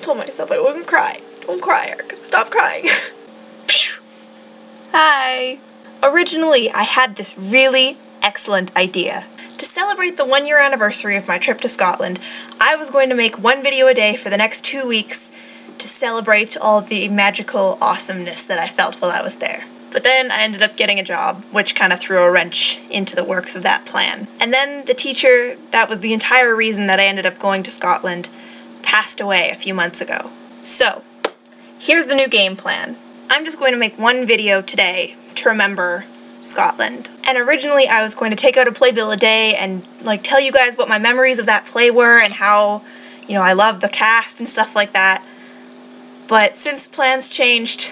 told myself I wouldn't cry. Don't cry, Erica. Stop crying. Hi. Originally, I had this really excellent idea. To celebrate the 1-year anniversary of my trip to Scotland, I was going to make one video a day for the next 2 weeks to celebrate all the magical awesomeness that I felt while I was there. But then I ended up getting a job, which kind of threw a wrench into the works of that plan. And then the teacher that was the entire reason that I ended up going to Scotland passed away a few months ago. So, here's the new game plan. I'm just going to make one video today to remember Scotland. And originally I was going to take out a playbill a day and like tell you guys what my memories of that play were and how, you know, I loved the cast and stuff like that. But since plans changed,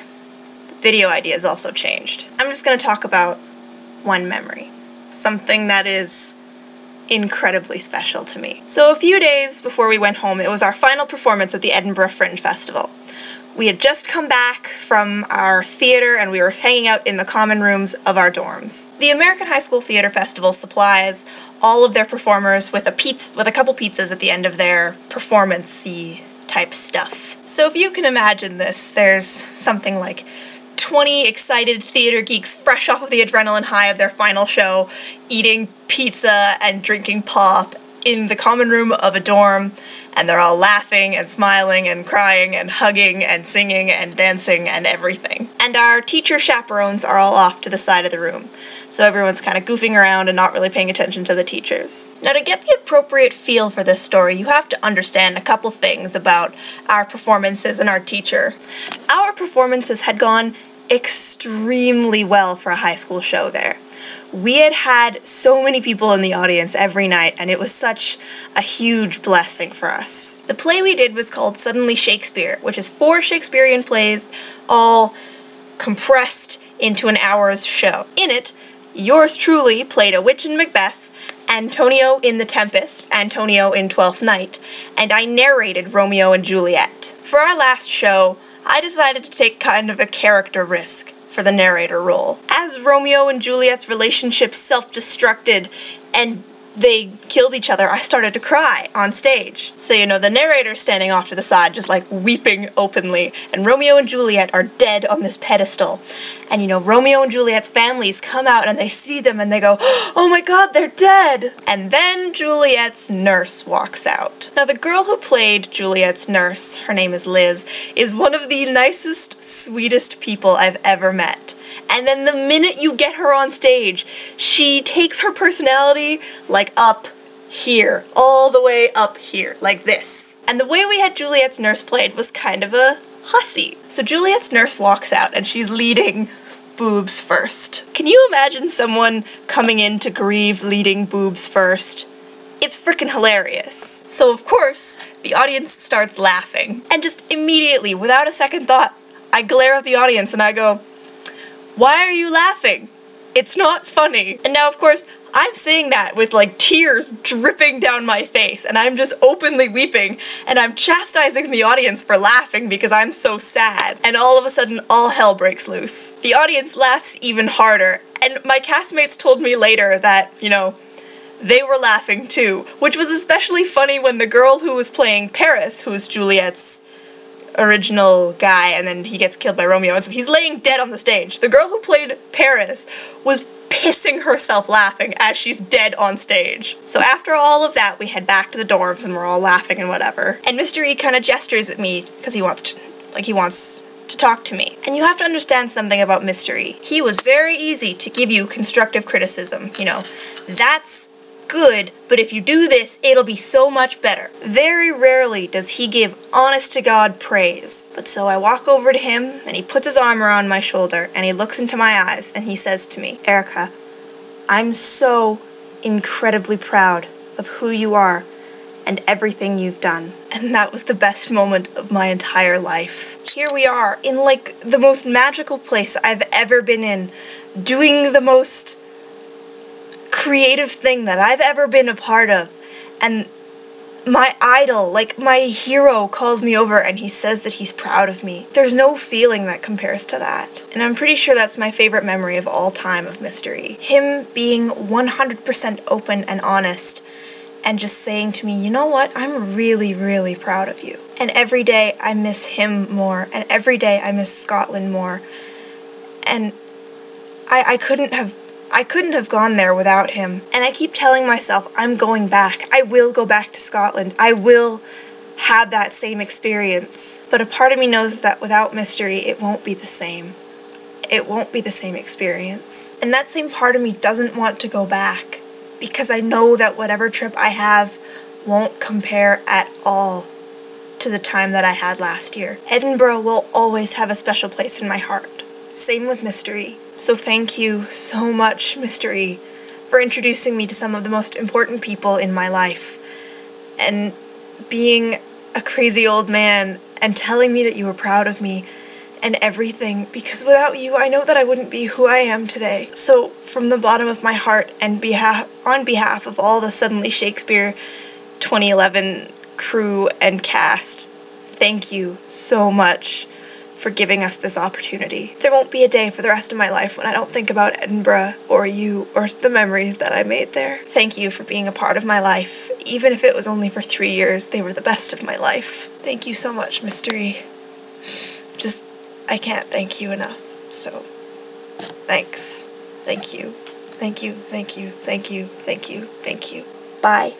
the video ideas also changed. I'm just going to talk about one memory. Something that is incredibly special to me. So a few days before we went home, it was our final performance at the Edinburgh Fringe Festival. We had just come back from our theater and we were hanging out in the common rooms of our dorms. The American High School Theater Festival supplies all of their performers with a couple pizzas at the end of their performance-y type stuff. So if you can imagine this, there's something like 20 excited theater geeks fresh off of the adrenaline high of their final show, eating pizza and drinking pop in the common room of a dorm, and they're all laughing and smiling and crying and hugging and singing and dancing and everything. And our teacher chaperones are all off to the side of the room, so everyone's kind of goofing around and not really paying attention to the teachers. Now, to get the appropriate feel for this story, you have to understand a couple things about our performances and our teacher. Our performances had gone extremely well for a high school show there. We had had so many people in the audience every night, and it was such a huge blessing for us. The play we did was called Suddenly Shakespeare, which is 4 Shakespearean plays, all compressed into an hour's show. In it, yours truly played a witch in Macbeth, Antonio in The Tempest, Antonio in Twelfth Night, and I narrated Romeo and Juliet. For our last show, I decided to take kind of a character risk for the narrator role. As Romeo and Juliet's relationship self-destructed and they killed each other, I started to cry on stage. So, you know, the narrator's standing off to the side just like weeping openly, and Romeo and Juliet are dead on this pedestal. And, you know, Romeo and Juliet's families come out and they see them and they go, "Oh my god, they're dead!" And then Juliet's nurse walks out. Now, the girl who played Juliet's nurse, her name is Liz, is one of the nicest, sweetest people I've ever met. And then the minute you get her on stage, she takes her personality like up here, all the way up here, like this. And the way we had Juliet's nurse played was kind of a hussy. So Juliet's nurse walks out and she's leading boobs first. Can you imagine someone coming in to grieve leading boobs first? It's freaking hilarious. So of course, the audience starts laughing. And just immediately, without a second thought, I glare at the audience and I go, "Why are you laughing? It's not funny." And now, of course, I'm saying that with like tears dripping down my face, and I'm just openly weeping, and I'm chastising the audience for laughing because I'm so sad. And all of a sudden, all hell breaks loose. The audience laughs even harder, and my castmates told me later that, you know, they were laughing too, which was especially funny when the girl who was playing Paris, who's Juliet's original guy, and then he gets killed by Romeo, and so he's laying dead on the stage. The girl who played Paris was pissing herself laughing as she's dead on stage. So after all of that, we head back to the dorms and we're all laughing and whatever. And Mr. E kind of gestures at me because he wants to talk to me. And you have to understand something about Mr. E. He was very easy to give you constructive criticism. You know, that's good, but if you do this, it'll be so much better. Very rarely does he give honest-to-God praise. But so I walk over to him, and he puts his arm around my shoulder, and he looks into my eyes, and he says to me, "Erica, I'm so incredibly proud of who you are and everything you've done." And that was the best moment of my entire life. Here we are, in like the most magical place I've ever been in, doing the most creative thing that I've ever been a part of, and my idol, like my hero, calls me over and he says that he's proud of me. There's no feeling that compares to that. And I'm pretty sure that's my favorite memory of all time of Mr. E. Him being 100% open and honest and just saying to me, "You know what, I'm really, really proud of you." And every day I miss him more, and every day I miss Scotland more. And I couldn't have gone there without him. And I keep telling myself, I'm going back. I will go back to Scotland. I will have that same experience. But a part of me knows that without Mystery, it won't be the same. It won't be the same experience. And that same part of me doesn't want to go back, because I know that whatever trip I have won't compare at all to the time that I had last year. Edinburgh will always have a special place in my heart. Same with Mystery. So thank you so much, Mystery, for introducing me to some of the most important people in my life, and being a crazy old man, and telling me that you were proud of me and everything, because without you, I know that I wouldn't be who I am today. So from the bottom of my heart, and on behalf of all the Suddenly Shakespeare 2011 crew and cast, thank you so much for giving us this opportunity. There won't be a day for the rest of my life when I don't think about Edinburgh or you or the memories that I made there. Thank you for being a part of my life. Even if it was only for 3 years, they were the best of my life. Thank you so much, Mystery. I can't thank you enough. So, thanks. Thank you. Thank you, thank you, thank you, thank you, thank you. Bye.